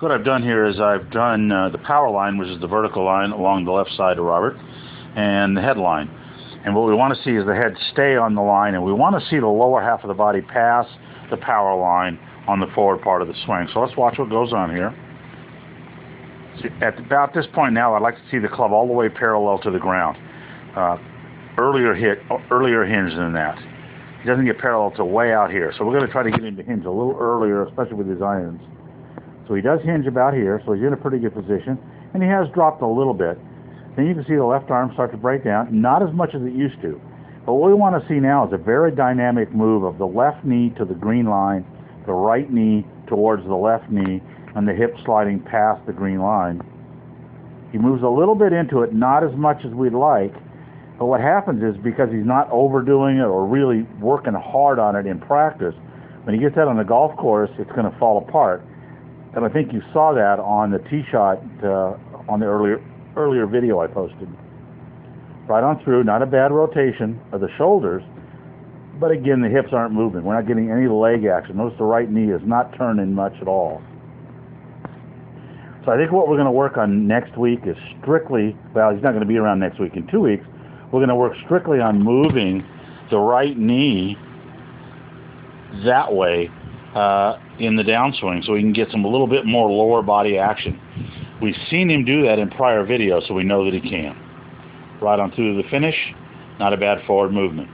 What I've done here is I've done the power line, which is the vertical line along the left side of Robert, and the head line. And what we want to see is the head stay on the line, and we want to see the lower half of the body pass the power line on the forward part of the swing. So let's watch what goes on here. At about this point now, I'd like to see the club all the way parallel to the ground. Earlier hinge than that. He doesn't get parallel to way out here. So we're going to try to get him to hinge a little earlier, especially with his irons. So he does hinge about here, so he's in a pretty good position, and he has dropped a little bit. Then you can see the left arm start to break down, not as much as it used to. But what we want to see now is a very dynamic move of the left knee to the green line, the right knee towards the left knee, and the hip sliding past the green line. He moves a little bit into it, not as much as we'd like, but what happens is because he's not overdoing it or really working hard on it in practice, when he gets out on the golf course, it's going to fall apart. And I think you saw that on the tee shot on the earlier video I posted. Right on through, not a bad rotation of the shoulders, but again, the hips aren't moving. We're not getting any leg action. Notice the right knee is not turning much at all. So I think what we're going to work on next week is strictly, well, he's not going to be around next week. In 2 weeks, we're going to work strictly on moving the right knee that way in the downswing, so we can get some a little bit more lower body action. We've seen him do that in prior videos, so we know that he can. Right on through to the finish, not a bad forward movement.